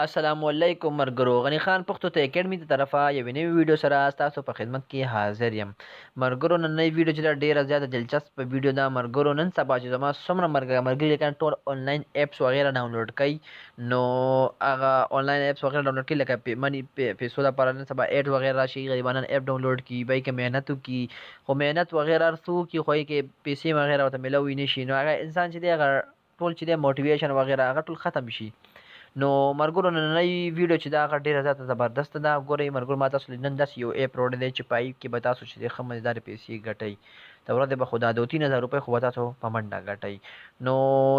السلام علیکم مرګرو غنی خان پښتو ته اکیډمي د طرفه یو نوی ویډیو سره تاسو په خدمت کې حاضر یم مرګرو نن نوی ویډیو چې ډیره زیاته دلچسپ ویډیو ده مرګرو نن سبا چې زما څومره مرګري کان ټول آنلاین اپس وغیرہ ډاونلوډ کړئ نو هغه آنلاین اپس وغیرہ ډاونلوډ کړئ لکه منی پیسو لپاره نن سبا ایډ وغیرہ شي غریبانان اپ ډاونلوډ کی بای کې مهنت کی خو مهنت وغیرہ ارسو کی خو کې پیسې وغیرہ ته ملوي نشي نو هغه انسان چې دی هغه ټول چې دی موټیویشن وغیرہ هغه ټول ختم شي نو مرګورو نننۍ ویډیو چې دا هغه ډېره زیاته زبردست ده ګورئ مرګورو ما تاسو نن داسې یو ایپ راوړی دی چې په ایپ کې به تاسو چې دی ښه مزدارې پیسې ګټئ د ورځې به خو دا 2-3000 روپۍ خو به تاسو په منډه ګټئ نو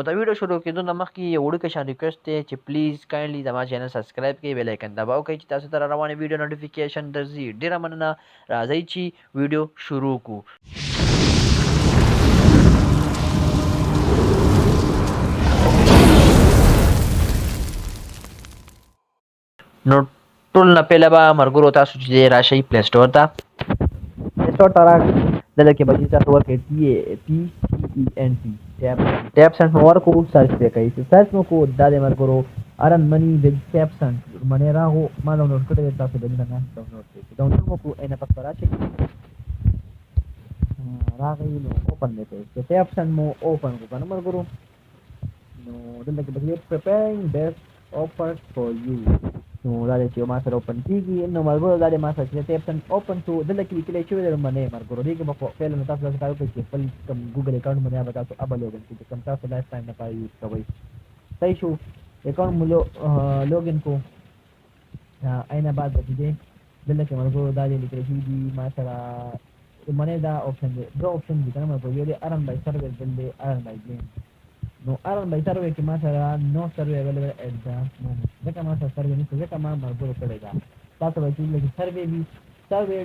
د ویډیو شروع کېدو نه مخکې یو وړوکی شان ریکویسټ دی چې پلیز کاینډلي زما چینل سبسکرایب کړئ بیل آیکن دباو کړئ چې تاسو ته را روانې ویډیو نوټیفیکیشن درځي ډېره مننه راځئ چې ویډیو شروع کړو نو ټول نه پهله به مرګورو تاسو چې دی راشئ پلی سټور ته پلی سټور ته راغلئ دلته کې به چې تاسو ورکړئ TAPSENT ټیپ سنټ مو ورکړو سرچ پرې کوئ چې سرچ مو کړو دا دی مرګورو ارن مني د ټیپ سنټ منې راغو ما ډاونلوډ کړی دی تاسو دلته نه ډاونلوډ کړئ چې ډاونلوډ مو کړو اینه پس به راشئ راغی نو اوپن دی کوئ چې ټیپ سنټ مو اوپن کړو که نه مرګورو نو دلته کې به چې پریپیرینګ بیسټ offers for you نو دا دی چې ما سره اوپن کېږي نو مرګورو دا دی ما سره چې ټیپ سنټ اوپن شو دلته کې لیکلی شوي دی منې مرګورو دې کې به فعلا نو تاسو داسې کار وکړئ چې خپل کوم ګوګل اکاونټ باندې به تاسو ابل لوګن کړئ چې کوم تاسو لایف ټایم لپاره یوز کوئ صحیح شو اکاونټ مو لوګن کو اینه بعد به چې دی دلته کې مرګورو دا دی لیکلی شوي دي ما سره منې دا آپشن دی دوه آپشن دي که نه مرګورو یو دی ارن بای سروس بل دی ارن بای گیم نو ارن بای سروې کې ما سره نو سروې اویلیبل ایٹ دا مومنټ ځکه ما سره سروې نشته ځکه ما مرګورو کړی ده تاسو به چې لږ سروې وي سروې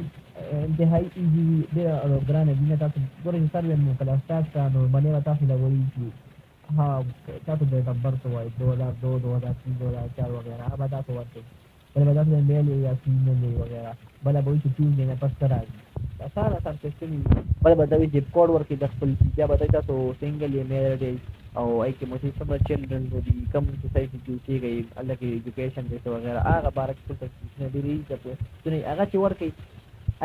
انتهایي ایزي وي ډېره ګرانه وي نه تاسو ګورئ چې سروې مو کله سټارټ کړه نو منې به تاسو له وایي چې ها تاسو ډیټ اف برث ووایي 2002 2003 2004 وغیرہ هغه به تاسو ورکړئ بله به تاسو میل یا فیمیل وغیرہ بله به وایي چې ټول دی نه پس ته راځي اسانه سیسټم وي بله به ته وایي زپ کوډ ورکړي د خپل بیا به تاسو سنګل یا میریډ او ای کې مو چې څومره چلډرن دي کوم سوسایټي کې اوسېږئ هلته کې ایجوکیشن دی وغیرہ هغه باره کې ټول تفصیلونه ډېرې ایزي هغه چې ورکړئ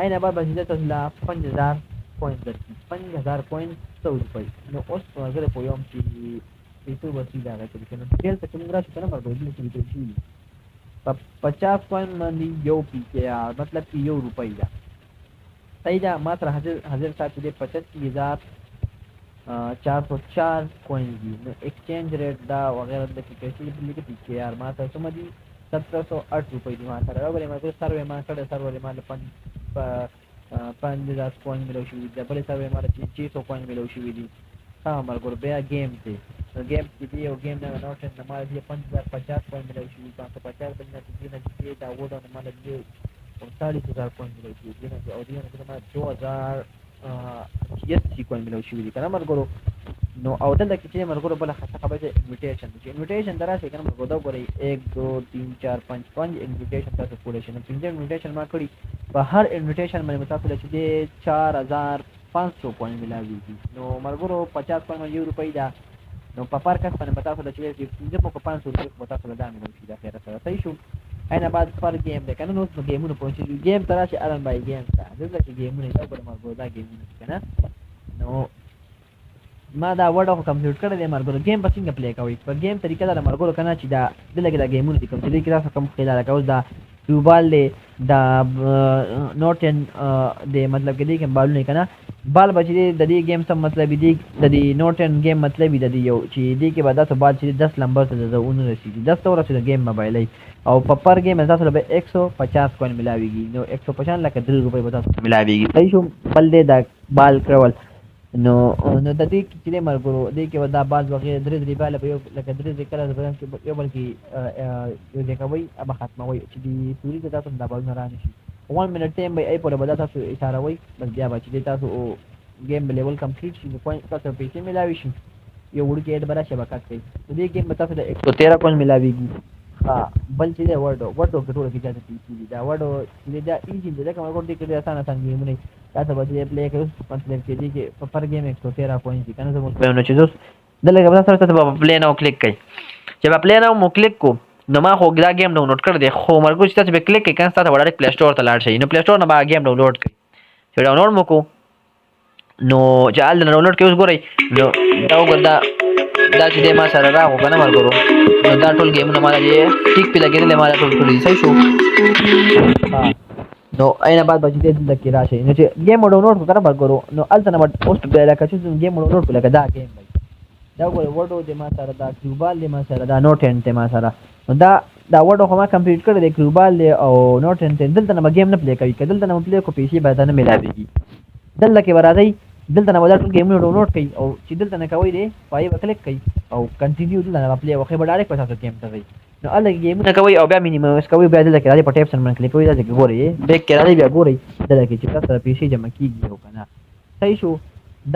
اینه بعد به چې تاسو له 5000 کوین درکړي 5000 کوین 100 روپۍ نو اوس زه پوهیږم چې پیسو به څه د هغه کې که نه ډېر ته چې موږ راشو که نه مرګورو دلته کې لیکل شوي دي په 50 کوین باندې یو PKR مطلب چې 1 روپۍ ده صحیح ده ما سره حاضر صاحب چې دی 85404 کوین دي نو ایکسچینج ریټ دا وغیرہ د پیسې لیکي PKR ما سره څومره دي 1708 روپۍ دي ما سره راوړی مرګورو سروې ما کړی سروې ما له 5000 کوین ملو شوي دي بلې سروې ما له 600 کوین ملو شوي دي ها مرګورو بیا گیم دی نو گیم چې دی یو گیم نه نوټن نه ما له 5050 کوین ملو شوي 550 بل نه چې نه چې دا وډه نه ما له 40000 کوین ملو شوي دي او دې نه ما 2080 کوین ملو شوي دي که نه مرګورو نو او دلته کې چې مرګورو بله خاصه خبره ده انویټیشن چې انویټیشن در راشي که نه مرګورو دا ګورئ 1 2 3 4 5 انویټیشن تاسو کولی شئ نو 5 انویټیشن ما کړي په هر انویټیشن باندې تاسو له چې دی 4500 کوین ملاویږي نو مرګورو 50 کوین 1 روپۍ ده نو په پر کس باندې به تاسو له چې دی 500 روپۍ به تاسو له دا ملو شي دا خیره سره صحیح شو اینه بعد پر گیم دی که نه نو اوس نو ګیمونه پوهنچېږي ګیم ته راشي ارن بای ګیم ته دلته چې ګیمونه دا ګوره مرګورو دا ګیمونه که نه نو ما دا ورډ خو کمپلیټ کړی دی مرګورو گیم به څنګه پلی کوئ په گیم طریقه دا مرګورو که نه چې دا دلته کې دا ګیمونه دي کوم چې دې کې تاسو کوم خیال کوئ دا بال دی دا نوټن دی مطلب کې دې کې بالونه که نه بال به چې دی د دې گیم څه مطلب دی د دې نوټن گیم مطلب د دې یو چې دې کې به تاسو بال چې 10 نمبر ته ونه رسېږي 10 ته ورسېږي گیم موبایلۍ او په پر گیم تاسو له 150 کوین ملاویږي نو 150 لکه 3 روپۍ به تاسو ملاویږي صحیح شو بل دی دا بال کرول نو د دې کې چې دی مرګورو دې کې به دا بال وغیرہ درې باله به یو لکه درې کله بدن کې یو بل کې یو ځای کوئ هغه ختموئ چې د سوري ته تاسو دا بالونه را نه شي 1 منټ ټایم به ای پورې به دا تاسو اشاروئ بس بیا به چې دی تاسو ګیم به لیول کمپلیټ شي نو کوین تاسو پیسې ملاوي شي یو وړوکی ایډ به راشي به کټ کوئ نو دې ګیم به تاسو له 113 کوین ملاویږي ها بل چې دی ورډو کې ټوله کې زیاته پیسې دي دا ورډو چې دا ایزي دی ځکه مرګورو دې کې ډېر اسانه ګیمونه تاسو به چې پلی کوئ مطلب کې دی چې په پر ګیم 113 کوین دي که نه زموږ نو چې اوس دلته کې به تاسو به پلی ناو کلیک کوئ چې به پلی ناو مو کلیک کو نو ما خو دا گیم ډاونلوډ کړ دی خو مرګو چې تاسو به کلیک کړئ کنه تاسو ډایرکټ پلی سٹور ته لاړ شئ نو پلی سٹور نه به گیم ډاونلوډ کړئ چې ډاونلوډ مو کو نو چې حال ډاونلوډ کړئ اوس ګورئ نو دا وګور دا چې ما سره راغو کنه مرګرو نو دا ټول گیمونه مال دي ټیک په لګیدل مال ټول کړی صحیح شو نو اینه بعد بچی دې د کې راشي نو چې گیم ډاونلوډ کړه مرګرو نو الته نه پوسټ دی لکه چې گیم ډاونلوډ کړه دا گیم دی دا ګوره وډو دې ما سره دا کیوبال دې ما سره دا نوټ 10 ته ما سره نو دا وډو خو ما کمپلیټ کړی دی کیوبال او نوټ 10 دلته نه گیم نه پلی کوي کله نه پلی کو پیسي باندې نه ملاويږي دلته کې ورادي دلته نه ودل گیم ډاونلوډ کړئ او چې دلته نه کوي دی پای وکلیک کړئ او کنټینیو دلته نه پلی وخه به ډایرکټ پاتې گیم ته وي نو الګ گیم نه کوي او بیا مینیمم کوي بیا دلته کې راځي په ټیپ سره من کلیک کوي دا کې ګوري بیک کې راځي بیا ګوري دلته کې چې تاسو پیسي جمع کیږي او کنه صحیح شو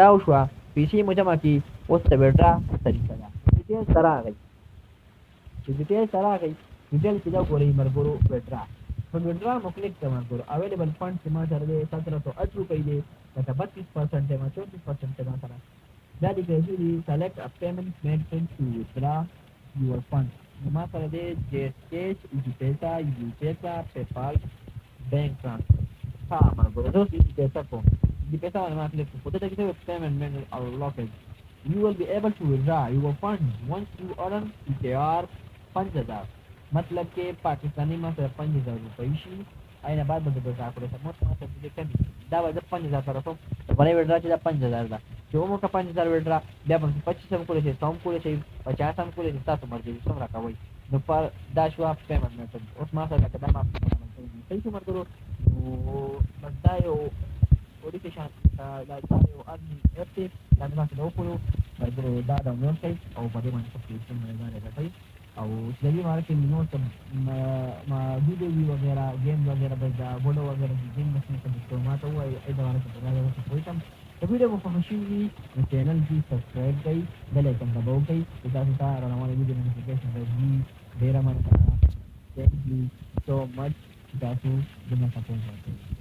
دا شو پیسي مو جمع کی اوس ته بیٹا طریقه ده ډیټیل سره راغی چې ډیټیل سره راغی ډیټیل کې دا ګوري مرګورو بیٹا په وډرا مو کلیک کوم ګورو اویلیبل فند چې ما سره دی 1708 روپۍ دی لکه 32% ما 34% ما سره دا دې کې چې select a payment method to withdraw your fund نو ما سره دی جیټ ایجیپیسا یوپیسا پیپال بینک ټرانسفر ها مرګورو زه ایجیپیسا کوم ایجیپیسا ما کلیک کوم په دې کې payment method او locked you will be able to withdraw your funds once you earn ETR 5000 मतलब के पाकिस्तानी में 5000 रुपये شي आइना बाद बदल बेटा करो समोट में से कमी دا वजह 5000 तरफ तो बने विड्रा چې 5000 دا چې مو کا 5000 विड्रा بیا په 25 هم کولې شي 100 هم کولې شي 50 هم کولې شي تاسو مرګي څومره کوي نو پر دا شو اپ پیمنٹ میثड اوس ما سره کدا ما صحیح څه مرګرو نو بس دا یو وړي کې شان دا یو ادمي اپډیټ دا ما ته وکړو مرګرو دا ډاونلوډ کړئ او په دې باندې تاسو نه راځي او इसलिए हमारे के मिनो सब वीडियो भी वगैरह गेम वगैरह बस बोलो वगैरह गेम मशीन का तो मैं तो वो इधर वाले को बता रहा हूँ कोई कम तो वीडियो को फंक्शन भी चैनल की सब्सक्राइब करी बेल आइकन दबाओ करी इतना और हमारे वीडियो नोटिफिकेशन भी देरा मन का thank you so much Dasu बिना सपोर्ट करते